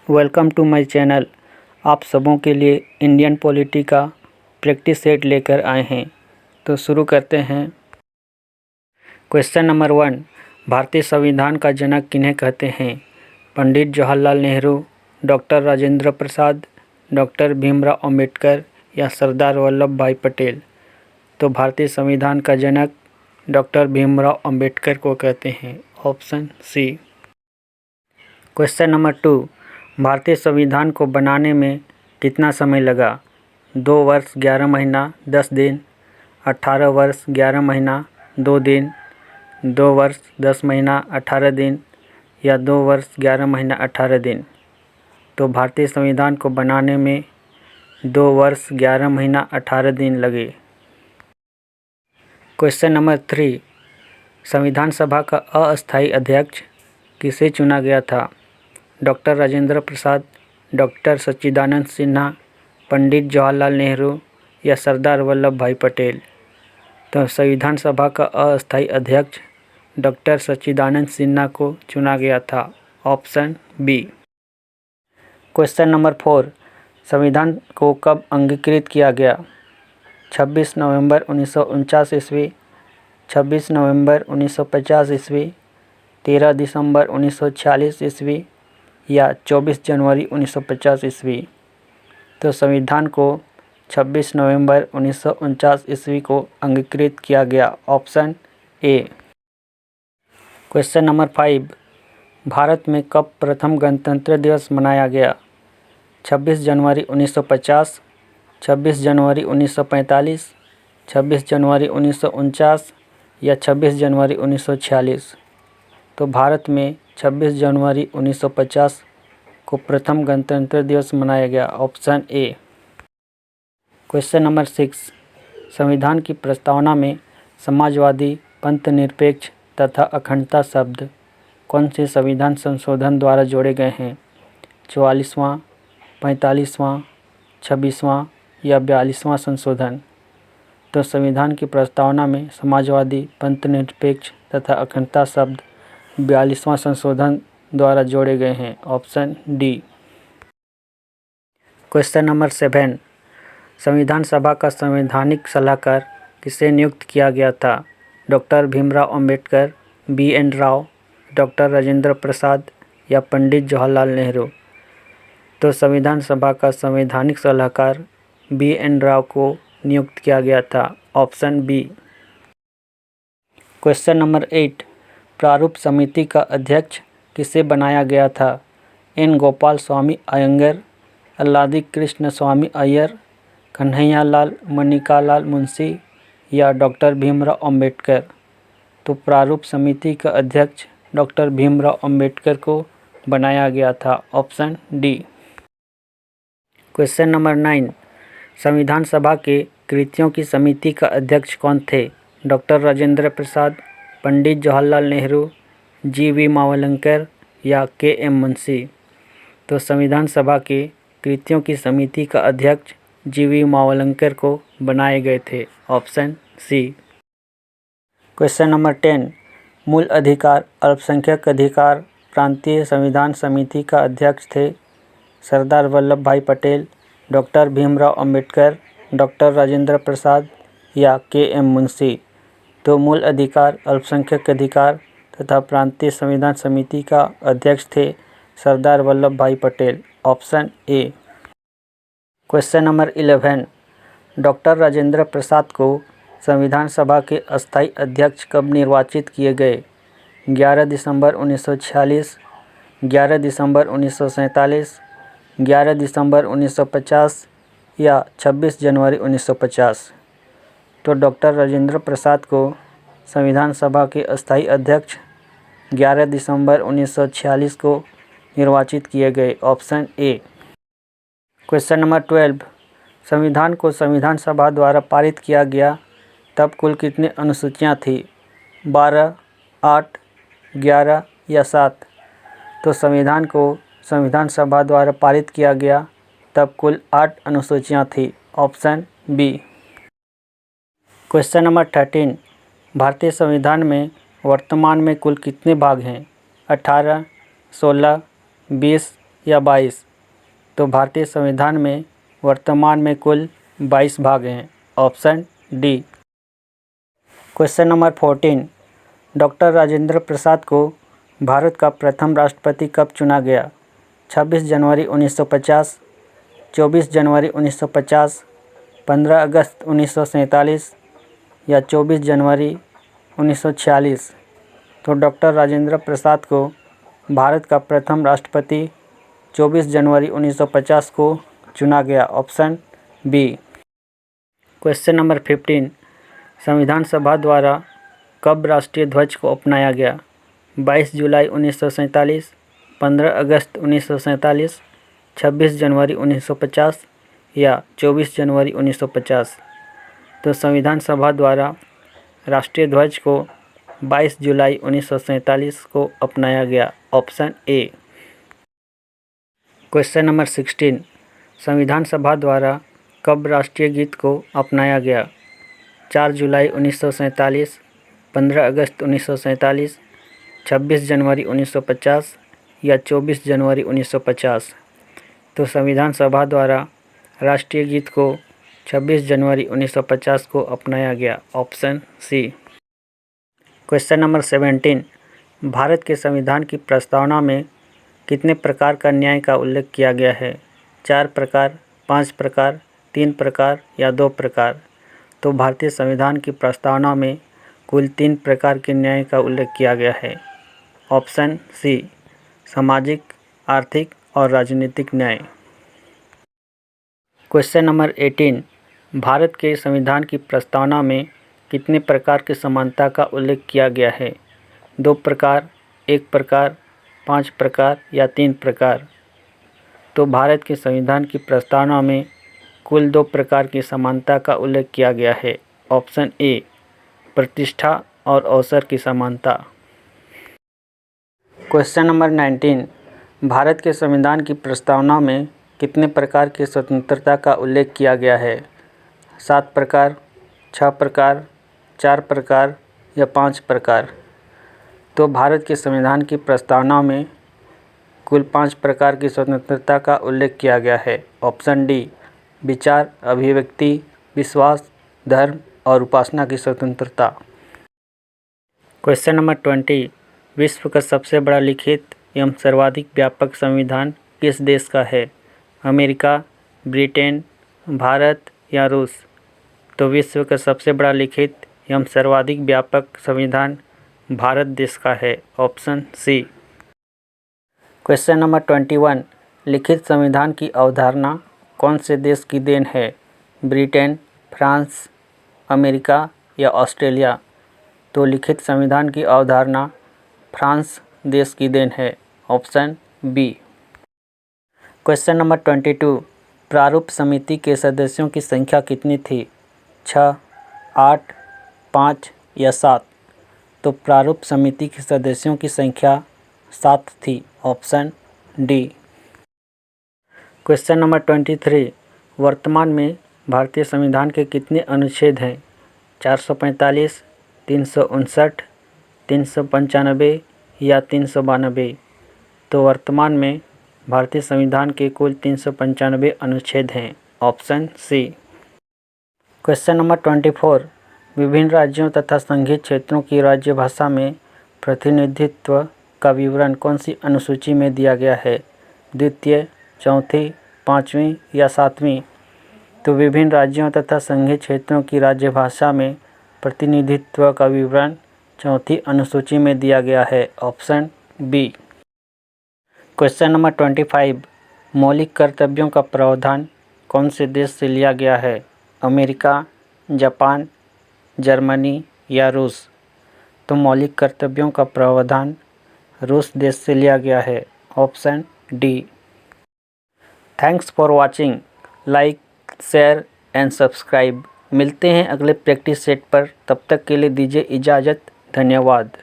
Welcome to my channel. आप सबों के लिए इंडियन पॉलिटी का प्रैक्टिस सेट लेकर आए हैं। तो शुरू करते हैं। क्वेश्चन नंबर 1, भारतीय संविधान का जनक किन्हें कहते हैं? पंडित जवाहरलाल नेहरू, डॉक्टर राजेंद्र प्रसाद, डॉक्टर भीमराव अंबेडकर या सरदार वल्लभ भाई पटेल। तो भारतीय संविधान का जनक डॉक्टर भीमराव अंबेडकर को कहते हैं। Option C. क्वेश्चन नंबर 2, भारतीय संविधान को बनाने में कितना समय लगा? 2 वर्ष 11 महीना 10 दिन, 18 वर्ष 11 महीना 2 दिन, 2 वर्ष 10 महीना 18 दिन या 2 वर्ष 11 महीना 18 दिन। तो भारतीय संविधान को बनाने में 2 वर्ष 11 महीना 18 दिन लगे। क्वेश्चन नंबर 3, संविधान सभा का अस्थायी अध्यक्ष किसे चुना गया था? डॉक्टर राजेंद्र प्रसाद, डॉक्टर सच्चिदानंद सिन्हा, पंडित जवाहरलाल नेहरू या सरदार वल्लभ भाई पटेल। तो संविधान सभा का अस्थायी अध्यक्ष डॉक्टर सच्चिदानंद सिन्हा को चुना गया था। Option B. क्वेश्चन नंबर 4, संविधान को कब अंगीकृत किया गया? 26 नवंबर 1949 ईस्वी, 26 नवंबर 1950 ईस्वी, 13 दिसंबर 1946 ईस्वी या 24 जनवरी 1950 ईस्वी। तो संविधान को 26 नवंबर 1949 ईस्वी को अंगीकृत किया गया। Option A. Question number 5, Bharat में कब प्रथम गणतंत्र दिवस मनाया गया? 26 जनवरी 1950, 26 जनवरी 1945, 26 जनवरी 1949 या 26 जनवरी 1946। तो भारत में 26 जनवरी 1950 को प्रथम गणतंत्र दिवस मनाया गया। Option A. क्वेश्चन नंबर 6, संविधान की प्रस्तावना में समाजवादी, पंथनिरपेक्ष तथा अखंडता शब्द कौन से संविधान संशोधन द्वारा जोड़े गए हैं? 44वां, 45वां, 26वां या 42वां संशोधन। तो संविधान की प्रस्तावना में समाजवादी, पंथनिरपेक्ष तथा अखंडता शब्द 42वां संशोधन द्वारा जोड़े गए हैं। Option D. क्वेश्चन नंबर 7, संविधान सभा का संवैधानिक सलाहकार किसे नियुक्त किया गया था? डॉक्टर भीमराव अंबेडकर, बी.एन. राव, डॉक्टर राजेंद्र प्रसाद या पंडित जवाहरलाल नेहरू। तो संविधान सभा का संवैधानिक सलाहकार बी.एन. राव को नियुक्त किया गया था। Option B. क्वेश्चन नंबर 8, प्रारूप समिति का अध्यक्ष किसे बनाया गया था? एन. गोपाल स्वामी अयंगर, अल्लादी कृष्ण स्वामी अय्यर, कन्हैयालाल मणिकालाल मुंशी या डॉक्टर भीमराव अंबेडकर। तो प्रारूप समिति का अध्यक्ष डॉक्टर भीमराव अंबेडकर को बनाया गया था। Option D. क्वेश्चन नंबर 9, संविधान सभा के कृतियों की समिति का अध्यक्ष कौन थे? डॉक्टर राजेंद्र प्रसाद, पंडित जवाहरलाल नेहरू, जी.वी. मावलंकर या के.एम. मुंशी। तो संविधान सभा के कृतियों की समिति का अध्यक्ष जी.वी. मावलंकर को बनाए गए थे। Option C. क्वेश्चन नंबर 10, मूल अधिकार, अल्पसंख्यक अधिकार, प्रांतीय संविधान समिति का अध्यक्ष थे Sardar Vallabhbhai Patel, doctor Bhimrao Ambedkar, doctor Rajendra Prasad या के.एम. मुंशी। तो मूल अधिकार, अल्पसंख्यक अधिकार तथा प्रांतीय संविधान समिति का अध्यक्ष थे Sardar Vallabhbhai Patel. Option A. Question number 11, doctor Rajendra Prasad को संविधान सभा के अस्थायी अध्यक्ष कब निर्वाचित किए गए? 11 दिसंबर 1946, 11 दिसंबर 1947, 11 दिसंबर 1950 या 26 जनवरी 1950। तो डॉक्टर राजेंद्र प्रसाद को संविधान सभा के अस्थायी अध्यक्ष 11 दिसंबर 1946 को निर्वाचित किए गए। Option A. क्वेश्चन नंबर 12, संविधान को संविधान सभा द्वारा पारित किया गया तब कुल कितनी अनुसूचियां थी? 12, 8, 11 या 7। तो संविधान को संविधान सभा द्वारा पारित किया गया तब कुल 8 अनुसूचियां थी। Option B. क्वेश्चन नंबर 13, भारतीय संविधान में वर्तमान में कुल कितने भाग हैं? 18, 16, 20 या 22? तो भारतीय संविधान में वर्तमान में कुल 22 भाग हैं। Option D. Question number 14, doctor Rajendra Prasad को भारत का प्रथम राष्ट्रपति कब चुना गया? 26 जनवरी 1950, 24 जनवरी 1950, 15 अगस्त 1947 या 24 जनवरी 1946? तो डॉक्टर राजेंद्र प्रसाद को भारत का प्रथम राष्ट्रपति 24 जनवरी 1950 को चुना गया। Option B. क्वेश्चन नंबर 15, संविधान सभा द्वारा कब राष्ट्रीय ध्वज को अपनाया गया? 22 जुलाई 1947, 15 अगस्त 1947, 26 जनवरी 1950 या 24 जनवरी 1950? तो संविधान सभा द्वारा राष्ट्रीय ध्वज को 22 जुलाई 1947 को अपनाया गया। Option A. क्वेश्चन नंबर 16, संविधान सभा द्वारा कब राष्ट्रीय गीत को अपनाया गया? 4 जुलाई 1947, 15 अगस्त 1947, 26 जनवरी 1950 या 24 जनवरी 1950? तो संविधान सभा द्वारा राष्ट्रीय गीत को 26 जनवरी 1950 को अपनाया गया। Option C. Question number 17, Bharat के संविधान की प्रस्तावना में कितने प्रकार का न्याय का उल्लेख किया गया है? 4 प्रकार, 5 प्रकार, 3 प्रकार या 2 प्रकार? तो भारतीय संविधान की प्रस्तावना में कुल 3 प्रकार के न्याय का उल्लेख किया गया है। ऑप्शन सी, सामाजिक, आर्थिक और राजनीतिक न्याय। क्वेश्चन नंबर 18, भारत के संविधान की प्रस्तावना में कितने प्रकार की समानता का उल्लेख किया गया है? 2 प्रकार, 1 प्रकार, 5 प्रकार या 3 प्रकार? तो भारत के संविधान की प्रस्तावना में कुल 2 प्रकार की समानता का उल्लेख किया गया है। ऑप्शन ए, प्रतिष्ठा और अवसर की समानता। क्वेश्चन नंबर 19, भारत के संविधान की प्रस्तावना में कितने प्रकार की स्वतंत्रता का उल्लेख किया गया है? 7 प्रकार, 6 प्रकार, 4 प्रकार या 5 प्रकार? तो भारत के संविधान की प्रस्तावना में कुल 5 प्रकार की स्वतंत्रता का उल्लेख किया गया है। ऑप्शन डी, विचार, अभिव्यक्ति, विश्वास, धर्म और उपासना की स्वतंत्रता। क्वेश्चन नंबर 20, विश्व का सबसे बड़ा लिखित एवं सर्वाधिक व्यापक संविधान किस देश का है? अमेरिका, ब्रिटेन, भारत या रूस? तो विश्व का सबसे बड़ा लिखित एवं सर्वाधिक व्यापक संविधान भारत देश का है। Option C. क्वेश्चन नंबर 21, लिखित संविधान की अवधारणा कौन से देश की देन है? ब्रिटेन, फ्रांस, अमेरिका या ऑस्ट्रेलिया? तो लिखित संविधान की अवधारणा फ्रांस देश की देन है। Option B. क्वेश्चन नंबर 22, प्रारूप समिति के सदस्यों की संख्या कितनी थी? 6, 8, 5 या 7? तो प्रारूप समिति के सदस्यों की संख्या 7 थी। Option D. क्वेश्चन नंबर 23, वर्तमान में भारतीय संविधान के कितने अनुच्छेद हैं? 445, 359, 395 या 392? तो वर्तमान में भारतीय संविधान के कुल 395 अनुच्छेद हैं। Option C. क्वेश्चन नंबर 24, विभिन्न राज्यों तथा संघीय क्षेत्रों की राज्य भाषा में प्रतिनिधित्व का विवरण कौन सी अनुसूची में दिया गया है? द्वितीय, चौथी, 5वीं या 7वीं? तो विभिन्न राज्यों तथा संघीय क्षेत्रों की राज्य भाषा में प्रतिनिधित्व का विवरण चौथी अनुसूची में दिया गया है। Option B. क्वेश्चन नंबर 25, मौलिक कर्तव्यों का प्रावधान कौन से देश से लिया गया है? अमेरिका, जापान, जर्मनी या रूस? तो मौलिक कर्तव्यों का प्रावधान रूस देश से लिया गया है। Option D. Thanks for watching. Like, share and subscribe. मिलते हैं अगले प्रैक्टिस सेट पर। तब तक के लिए दीजिए इजाज़त। धन्यवाद।